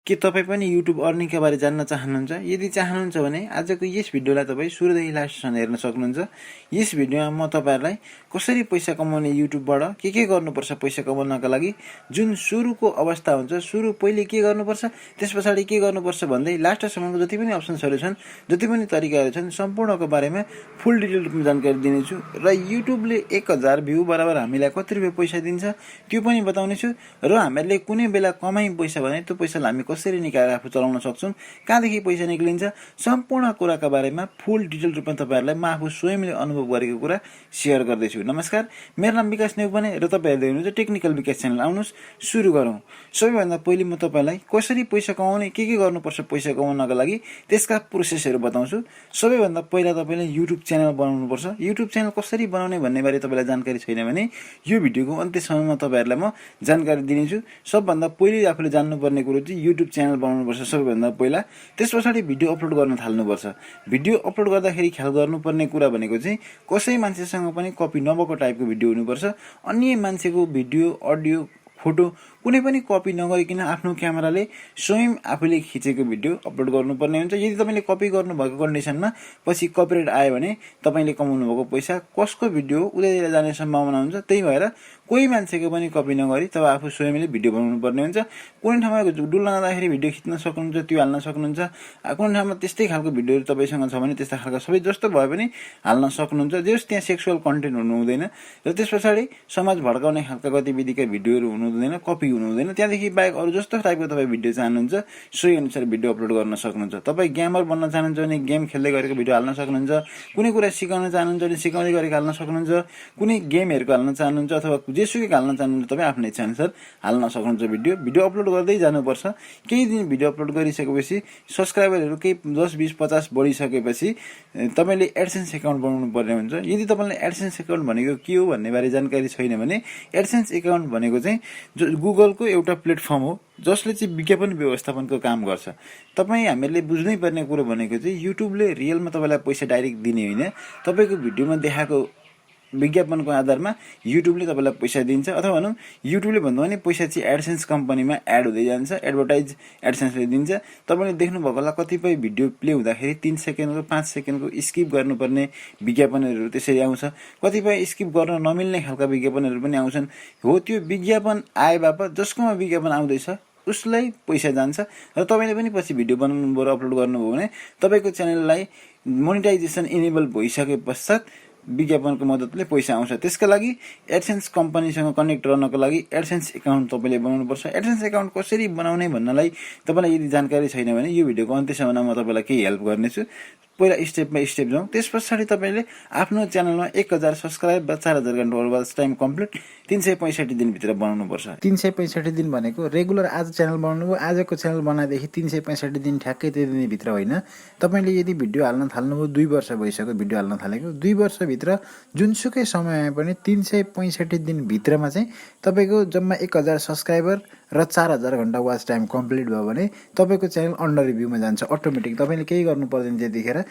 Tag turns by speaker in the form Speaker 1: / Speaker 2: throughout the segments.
Speaker 1: के तपाई पनि युट्युब अर्निङका बारे जान्न चाहनुहुन्छ? यदि चाहनुहुन्छ भने आजको यस भिडियोलाई तपाई सुरुदेखि लास्टसम्म हेर्न सक्नुहुन्छ। यस भिडियोमा म तपाईहरुलाई कसरी पैसा कमाउने युट्युबबाट के गर्नुपर्छ पैसा कमाउनका लागि, जुन सुरुको अवस्था हुन्छ, सुरु पहिले के गर्नुपर्छ, त्यसपछि के गर्नुपर्छ भन्दै लास्टसम्मको जति पनि अप्सन्सहरु छन्, जति पनि तरिकाहरु छन्, सम्पूर्णको बारेमा फुल डिटेल रूपमा जानकारी दिनेछु र युट्युबले 1000 भ्यू बराबर हामीलाई कति रुपैयाँ पैसा दिन्छ त्यो पनि बताउने छु र हामीले कुनै बेला कमाई पैसा भने त्यो पैसालाई हामी कसरी निकालेर आफू चलाउन सक्छौं, कहाँदेखि पैसा निक्लिन्छ, सम्पूर्ण कुराका बारेमा फुल डिटेल रूपमा तपाईहरुलाई म आफू स्वयंले अनुभव गरेको कुरा शेयर गर्दैछु। नमस्कार, मेरो नाम विकास नेउपाने र तपाईहरु हेर्दै हुनुहुन्छ टेक्निकल विकास च्यानल। आउनुस् सुरु गरौँ। सबैभन्दा पहिले म तपाईलाई कसरी पैसा कमाउने, के गर्नुपर्छ पैसा कमाउनका लागि त्यसका प्रोसेसहरु बताउँछु। सबैभन्दा पहिला तपाईले युट्युब च्यानल बनाउनुपर्छ। युट्युब च्यानल कसरी बनाउने भन्ने बारे तपाईलाई जानकारी छैन भने यो भिडियोको अन्त्यसम्ममा तपाईहरुलाई म जानकारी दिनेछु। सबभन्दा पहिले आफूले जान्नुपर्ने कुरो चाहिँ युट्युब च्यानल बनाउनुपर्छ सबैभन्दा पहिला। त्यसपछि भिडियो अपलोड गर्न थाल्नुपर्छ। भिडियो अपलोड गर्दाखेरि ख्याल गर्नुपर्ने कुरा भनेको चाहिँ कसै मान्छेसँग पनि कपी नभएको टाइपको भिडियो हुनुपर्छ। अन्य मान्छेको भिडियो, अडियो, फोटो कुनै पनि कपी नगरिकन आफ्नो क्यामेराले स्वयं आफूले खिचेको भिडियो अपलोड गर्नुपर्ने हुन्छ। यदि तपाईले कपी गर्नुभएको कन्डिसनमा पछि कपिराइट आयो भने तपाईले कमाउनु भएको पैसा कसको भिडियो उतैतिर जाने सम्भावना हुन्छ। त्यही भएर कोही मान्छेको पनि कपी नगरी तब आफू स्वयंले भिडियो बनाउनु पर्ने हुन्छ। कुनै ठाउँमा डुल्न जाँदाखेरि भिडियो खिच्न सक्नुहुन्छ, त्यो हाल्न सक्नुहुन्छ। कुनै ठाउँमा त्यस्तै खालको भिडियोहरु तपाईसँग छ भने त्यस्ता खालका सबै जस्तो भए पनि हाल्न सक्नुहुन्छ। जस त्यहाँ सेक्सुअल कन्टेन्ट हुनु हुँदैन र त्यसपछि समाज भड्काउने खालका गतिविधिका भिडियोहरु हुनु हुँदैन, कपी हुनु हुँदैन। त्यहाँदेखि बाहेक अरु जस्तो टाइपको तपाई भिडियो चाहनुहुन्छ सोही अनुसार भिडियो अपलोड गर्न सक्नुहुन्छ। तपाई गेमर बन्न चाहनुहुन्छ भने गेम खेल्दै गरेको भिडियो हाल्न सक्नुहुन्छ। कुनै कुरा सिकाउन चाहनुहुन्छ भने सिकाउँदै गरेको हाल्न सक्नुहुन्छ। कुनै गेमहरुको हाल्न चाहनुहुन्छ अथवा जेसुकै हाल्न चाहनुहुन्छ तपाई आफ्नो इच्छा अनुसार हाल्न सक्नुहुन्छ। भिडियो अपलोड गर्दै जानुपर्छ। केही दिन भिडियो अपलोड गरिसकेपछि सब्स्क्राइबरहरु केही 10 20 50 बढिसकेपछि तपाईले एडसेन्स अकाउन्ट बनाउनु पर्ने हुन्छ। यदि तपाईलाई एडसेन्स अकाउन्ट भनेको के हो भन्ने बारे जानकारी छैन भने एडसेन्स अकाउन्ट भनेको चाहिँ गुगलको एउटा प्लेटफर्म हो जसले चाहिँ विज्ञापन व्यवस्थापनको काम गर्छ। तपाई हामीले बुझ्नै पर्ने कुरा भनेको चाहिँ युट्युबले रियलमा तपाईलाई पैसा डाइरेक्ट दिने हैन। तपाईको भिडियोमा देखाएको विज्ञापनको आधारमा युट्युबले तपाईलाई पैसा दिन्छ अथवा भनौं युट्युबले भन्दा पनि पैसा चाहिँ एडसेन्स कम्पनीमा एड हुँदै जान्छ। एडभर्टाइज एडसेन्सले दिन्छ। तपाईले देख्नु भएको होला कतिपय भिडियो प्ले हुँदाखेरि 3 सेकेन्डको 5 सेकेन्डको स्किप गर्नुपर्ने विज्ञापनहरु त्यसरी आउँछ। कतिपय स्किप गर्न नमिल्ने खालका विज्ञापनहरु पनि आउँछन्। हो त्यो विज्ञापन आएबापत जसकोमा विज्ञापन आउँदैछ उसलाई पैसा जान्छ र तपाईले पनि पछि भिडियो बनाउनु भयो अपलोड गर्नुभयो भने तपाईको च्यानललाई मोनेटाइजेसन इनेबल भइसके पश्चात विज्ञापनको मद्दतले पैसा आउँछ। त्यसका लागि एडसेन्स कम्पनीसँग कनेक्ट रहनको लागि एडसेन्स अकाउन्ट तपाईले बनाउनुपर्छ। एडसेन्स अकाउन्ट कसरी बनाउने भन्नलाई तपाईलाई यदि जानकारी छैन भने यो भिडियोको अन्त्यसम्ममा म तपाईलाई केही हेल्प गर्नेछु। पहिला स्टेप बाइ स्टेप जाउँ। त्यसपछि तपाईले आफ्नो च्यानलमा 1000 सब्स्क्राइब वा 4000 घण्टा वाच टाइम कम्प्लिट 365 दिन भित्र बनाउनु पर्छ। 365 दिन भनेको रेगुलर आज च्यानल बनाउनु भयो, आजको च्यानल बनाएदेखि 365 दिन ठ्याक्कै त्यति दिन भित्र होइन। तपाईले यदि भिडियो हाल्न थाल्नुभयो 2 वर्ष भइसक्यो भिडियो हाल्न थालेको, 2 वर्ष भित्र जुनसुकै समयमा पनि 365 दिन भित्रमा चाहिँ तपाईको जम्मा 1000 सब्स्क्राइबर र 4000 घण्टा वाच टाइम कम्प्लिट भयो भने तपाईको च्यानल अन्डर रिभ्यूमा जान्छ अटोमेटिक। तपाईले केही गर्नु पर्दैन। त्यतिखेर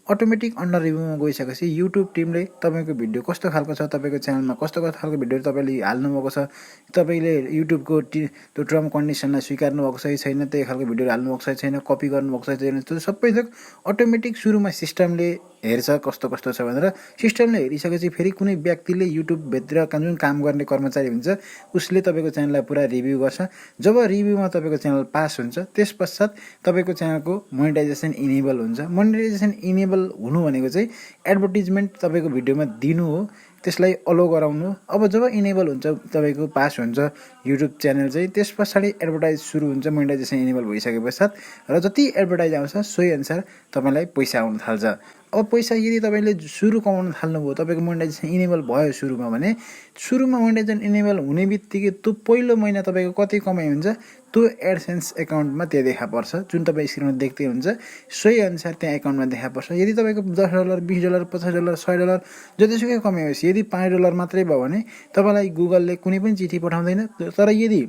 Speaker 1: अटोमेटिक अन्डर रिभ्यूमा गइसकेपछि युट्युब टिमले तपाईको भिडियो कस्तो खालको छ, तपाईको च्यानलमा कस्तो खालको भिडियो तपाईले हाल्नु भएको छ, तपाईले युट्युबको त्यो टर्म कन्डिसनलाई स्वीकार्नु भएको छ कि छैन, त्यही खालको भिडियो हाल्नु भएको छ कि छैन, कपी गर्नु भएको छ कि छैन, त्यो सबै थोक अटोमेटिक सुरुमा सिस्टमले हेर्छ कस्तो कस्तो छ भनेर। सिस्टमले हेरिसकेपछि फेरि कुनै व्यक्तिले युट्युब भित्र जुन काम गर्ने कर्मचारी हुन्छ उसले तपाईको च्यानललाई पुरा रिभ्यू गर्छ। जब रिभ्यूमा तपाईको च्यानल पास हुन्छ त्यसपश्चात तपाईको च्यानलको मोनेटाइजेसन इनेबल हुन्छ। मोनेटाइजेसन इनेबल हुनु भनेको चाहिँ एडभर्टाइजमेन्ट तपाईको भिडियोमा दिनु हो, त्यसलाई अलो गराउनु। अब जब इनेबल हुन्छ तपाईको पास हुन्छ युट्युब च्यानल चाहिँ त्यसपछि एडभर्टाइज सुरु हुन्छ मोनेटाइजेसन इनेबल भइसके पश्चात र जति एडभर्टाइज आउँछ सोही अनुसार तपाईलाई पैसा आउन थाल्छ। अब पैसा यदि तपाईले सुरु कमाउन थाल्नुभयो तपाईको मोनेटाइजेसन इनेबल भयो सुरुमा भने सुरुमा मोनेटाइजेसन इनेबल हुने बित्तिकै त्यो पहिलो महिना तपाईको कति कमाइ हुन्छ त्यो एडसेन्स अकाउन्टमा त्यो देखा पर्छ। जुन तपाई स्क्रिनमा देख्दै हुन्छ सोही अनुसार त्यहाँ अकाउन्टमा देखा पर्छ। यदि तपाईको $10 $20 $50 $100 जतिसुकै कमाइ होस्, यदि $5 मात्रै भयो भने तपाईलाई गुगलले कुनै पनि चिठी पठाउँदैन। तर यदि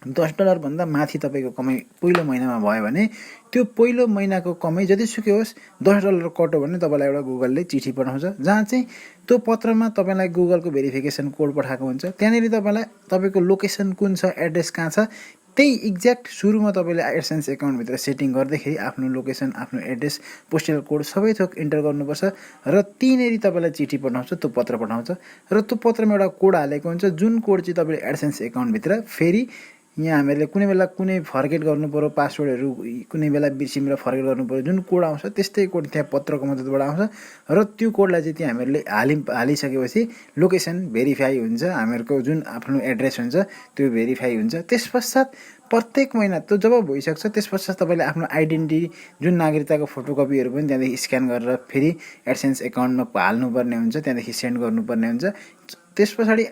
Speaker 1: $10 भन्दा माथि तपाईको कमाइ पहिलो महिनामा भयो भने त्यो पहिलो महिनाको कमाइ जतिसुकै होस् $10 कट हो भने तपाईलाई एउटा गुगलले चिठी पठाउँछ जहाँ चाहिँ त्यो पत्रमा तपाईलाई गुगलको भेरिफिकेसन कोड पठाएको हुन्छ। त्यहाँनेरि तपाईलाई तपाईको लोकेसन कुन छ, एड्रेस कहाँ छ, त्यही एक्ज्याक्ट सुरुमा तपाईँले एडसेन्स एकाउन्टभित्र सेटिङ गर्दाखेरि आफ्नो लोकेसन, आफ्नो एड्रेस, पोस्टल कोड सबै थोक इन्टर गर्नुपर्छ र त्यहीँनेरि तपाईँलाई चिठी पठाउँछ, त्यो पत्र पठाउँछ र त्यो पत्रमा एउटा कोड हालेको हुन्छ, जुन कोड चाहिँ तपाईँले एडसेन्स एकाउन्टभित्र फेरि यहाँ हामीहरूले कुनै बेला कुनै फर्गेट गर्नु पऱ्यो, पासवर्डहरू कुनै बेला बिर्सिएर फर्गेट गर्नु पऱ्यो, जुन कोड आउँछ त्यस्तै कोड त्यहाँ पत्रको मद्दतबाट आउँछ र त्यो कोडलाई चाहिँ त्यहाँ हामीहरूले हालिसकेपछि लोकेसन भेरिफाई हुन्छ, हामीहरूको जुन आफ्नो एड्रेस हुन्छ त्यो भेरिफाई हुन्छ। त्यस पश्चात प्रत्येक महिना त्यो जब भइसक्छ त्यस पश्चात तपाईँले आफ्नो आइडेन्टिटी जुन नागरिकताको फोटोकपीहरू पनि त्यहाँदेखि स्क्यान गरेर फेरि एडसेन्स एकाउन्टमा हाल्नुपर्ने हुन्छ, त्यहाँदेखि सेन्ड गर्नुपर्ने हुन्छ। त्यस पछाडि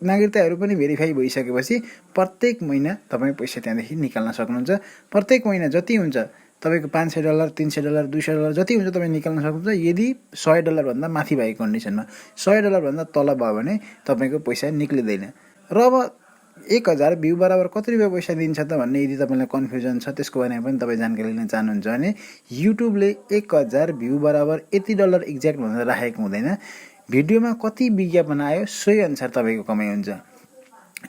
Speaker 1: नागरिकताहरू पनि भेरिफाई भइसकेपछि प्रत्येक महिना तपाईँ पैसा त्यहाँदेखि निकाल्न सक्नुहुन्छ। प्रत्येक महिना जति हुन्छ तपाईँको $500, $300, $200 जति हुन्छ तपाईँ निकाल्न सक्नुहुन्छ। यदि $100 भन्दा माथि भएको कन्डिसनमा, $100 भन्दा तल भयो भने तपाईँको पैसा निक्लिँदैन। र अब 1000 भ्यू बराबर कति रुपियाँ पैसा दिन्छ त भन्ने यदि तपाईँलाई कन्फ्युजन छ, त्यसको बारेमा पनि तपाईँ जानकारी लिन चाहनुहुन्छ भने युट्युबले 1000 भ्यू बराबर यति डलर एक्ज्याक्ट भनेर राखेको हुँदैन। भिडियोमा कति विज्ञापन आयो सोही अनुसार तपाईँको कमाइ हुन्छ।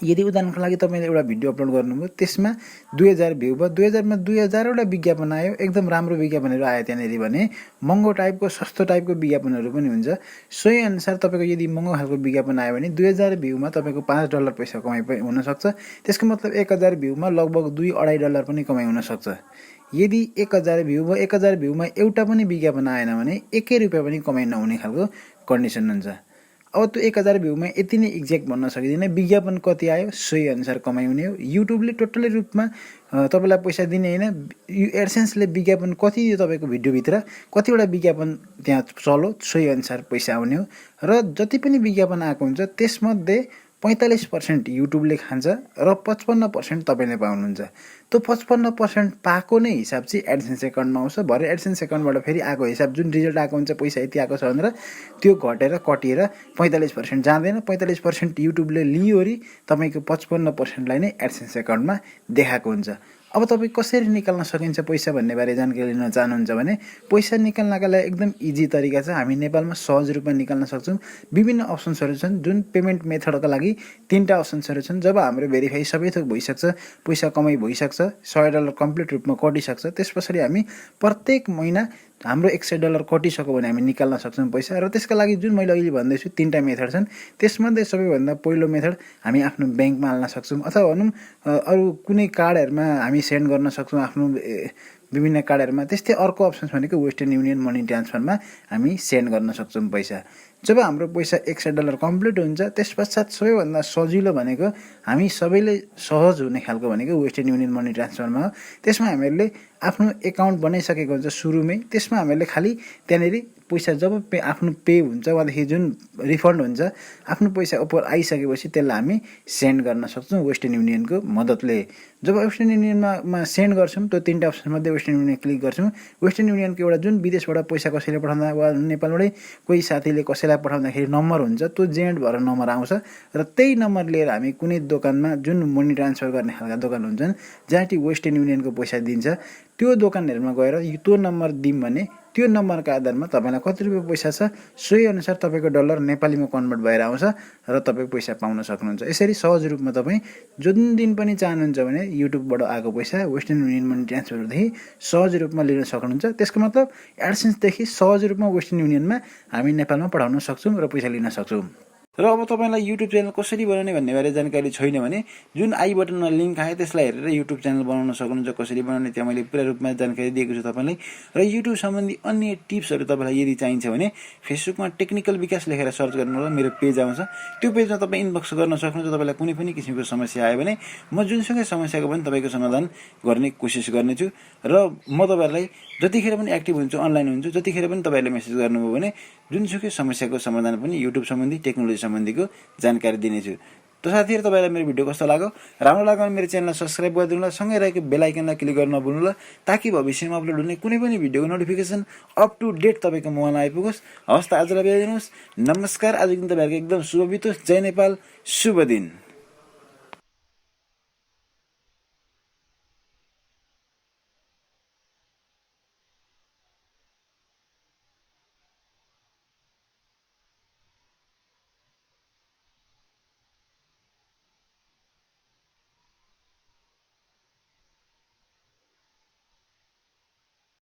Speaker 1: यदि उदाहरणको लागि तपाईँले एउटा भिडियो अपलोड गर्नुभयो, त्यसमा 2000 भ्यू भयो, 2000मा 2000वटा विज्ञापन आयो, एकदम राम्रो विज्ञापनहरू आयो त्यहाँनिर भने महँगो टाइपको सस्तो टाइपको विज्ञापनहरू पनि हुन्छ। सोही अनुसार तपाईँको यदि महँगो खालको विज्ञापन आयो भने 2000 भ्यूमा तपाईँको $5 पैसा कमाइ पनि हुनसक्छ। त्यसको मतलब 1000 भ्यूमा लगभग $2-2.5 पनि कमाइ हुनसक्छ। यदि 1000 भ्यू भयो, 1000 भ्यूमा एउटा पनि विज्ञापन आएन भने ₹1 पनि कमाइ नहुने खालको कन्डिसन हुन्छ। अब त्यो 1000 भ्यूमा यति नै एक्ज्याक्ट भन्न सकिँदैन, विज्ञापन कति आयो सोही अनुसार कमाइ हुने हो। युट्युबले टोटली रूपमा तपाईँलाई पैसा दिने होइन, एडसेन्सले विज्ञापन कति दियो तपाईँको भिडियोभित्र, कतिवटा विज्ञापन त्यहाँ चलो सोही अनुसार पैसा आउने हो। र जति पनि विज्ञापन आएको हुन्छ त्यसमध्ये 45% युट्युबले खान्छ र 55% तपाईँले पाउनुहुन्छ। त्यो 55% पाएको नै हिसाब चाहिँ एडसेन्स एकाउन्टमा आउँछ। भरे एडसेन्स एकाउन्टबाट फेरि आएको हिसाब जुन रिजल्ट आएको हुन्छ पैसा यति आएको छ भनेर त्यो घटेर कटिएर 45% जाँदैन। 45% युट्युबले लियोरी तपाईँको 55%लाई नै एडसेन्स एकाउन्टमा देखाएको हुन्छ। अब तपाईँ कसरी निकाल्न सकिन्छ पैसा भन्ने बारे जानकारी लिन चाहनुहुन्छ भने पैसा निकाल्नका लागि एकदम इजी तरिका छ। हामी नेपालमा सहज रूपमा निकाल्न सक्छौँ। विभिन्न अप्सन्सहरू छन्। जुन पेमेन्ट मेथडका लागि 3टा अप्सन्सहरू छन्। जब हाम्रो भेरिफाई सबै थोक भइसक्छ, पैसा कमाइ भइसक्छ, $100 कम्प्लिट रूपमा कटिसक्छ, त्यस पछाडि हामी प्रत्येक महिना हाम्रो $100 कटिसक्यो भने हामी निकाल्न सक्छौँ पैसा। र त्यसका लागि जुन मैले अहिले भन्दैछु 3टा मेथड छन्। त्यसमध्ये सबैभन्दा पहिलो मेथड हामी आफ्नो ब्याङ्कमा हाल्न सक्छौँ, अथवा भनौँ अरू कुनै कार्डहरूमा हामी सेन्ड गर्न सक्छौँ आफ्नो विभिन्न कार्डहरूमा। त्यस्तै अर्को अप्सन भनेको वेस्टर्न युनियन मनी ट्रान्सफरमा हामी सेन्ड गर्न सक्छौँ पैसा। जब हाम्रो पैसा $100 कम्प्लिट हुन्छ त्यस पश्चात सबैभन्दा सजिलो भनेको हामी सबैले सहज हुने खालको भनेको वेस्टर्न युनियन मनी ट्रान्सफरमा हो। त्यसमा हामीहरूले आफ्नो एकाउन्ट बनाइसकेको हुन्छ सुरुमै। त्यसमा हामीहरूले खालि त्यहाँनिर पैसा जब आफ्नो पे हुन्छ वादेखि जुन रिफन्ड हुन्छ आफ्नो पैसा उपर आइसकेपछि त्यसलाई हामी सेन्ड गर्न सक्छौँ वेस्टर्न युनियनको मद्दतले। जब वेस्टर्न युनियनमा सेन्ड गर्छौँ त्यो 3टा अप्सनमध्ये वेस्टर्न युनियन क्लिक गर्छौँ। वेस्टर्न युनियनको एउटा जुन विदेशबाट पैसा कसैले पठाउँदा वा नेपालबाटै कोही साथीले कसैलाई पठाउँदाखेरि नम्बर हुन्छ, त्यो जेनेरेट भएर नम्बर आउँछ र त्यही नम्बर लिएर हामी कुनै दोकानमा जुन मनी ट्रान्सफर गर्ने खालका दोकान हुन्छन् जहाँ चाहिँ वेस्टर्न युनियनको पैसा दिन्छ त्यो दोकानहरूमा गएर त्यो नम्बर दिउँ भने त्यो नम्बरका आधारमा तपाईँलाई कति रुपियाँ पैसा छ सोही अनुसार तपाईँको डलर नेपालीमा कन्भर्ट भएर आउँछ र तपाईँ पैसा पाउन सक्नुहुन्छ। यसरी सहज रूपमा तपाईँ जुन दिन पनि चाहनुहुन्छ भने युट्युबबाट आएको पैसा वेस्टर्न युनियन मनी ट्रान्सफरदेखि सहज रूपमा लिन सक्नुहुन्छ। त्यसको मतलब एडसेन्सदेखि सहज रूपमा वेस्टर्न युनियनमा हामी नेपालमा पठाउन सक्छौँ र पैसा लिन सक्छौँ। र अब तपाईँलाई युट्युब च्यानल कसरी बनाउने भन्ने बारे जानकारी छैन भने जुन आई बटनमा लिङ्क आयो त्यसलाई हेरेर युट्युब च्यानल बनाउन सक्नुहुन्छ। कसरी बनाउने त्यहाँ मैले पुरा रूपमा जानकारी दिएको छु तपाईँलाई। र युट्युब सम्बन्धी अन्य टिप्सहरू तपाईँलाई यदि चाहिन्छ भने फेसबुकमा टेक्निकल विकास लेखेर सर्च गर्नुहोला, मेरो पेज आउँछ। त्यो पेजमा तपाईँ इनबक्स गर्न सक्नुहुन्छ। तपाईँलाई कुनै पनि किसिमको समस्या आयो भने म जुनसुकै समस्याको पनि तपाईँको समाधान गर्ने कोसिस गर्नेछु। र म तपाईँहरूलाई जतिखेर पनि एक्टिभ हुन्छु, अनलाइन हुन्छु, जतिखेर पनि तपाईँहरूले मेसेज गर्नुभयो भने जुनसुकै समस्याको समाधान पनि युट्युब सम्बन्धी टेक्नोलोजी सम्बन्धीको जानकारी दिनेछु। त साथीहरू तपाईँलाई मेरो भिडियो कस्तो लाग्यो, राम्रो लाग्यो भने मेरो च्यानललाई सब्सक्राइब गरिदिनु होला, सँगै रहेको बेल आइकनलाई क्लिक गर्न नभुल्नु होला ताकि भविष्यमा अपलोड हुने कुनै पनि भिडियोको नोटिफिकेसन अप टु डेट तपाईँको मोबाइलमा आइपुगोस्। हवस् त आजलाई बिदा दिनुहोस्। नमस्कार। आजको दिन तपाईँहरूको एकदम शुभ बितोस्। जय नेपाल, शुभ दिन।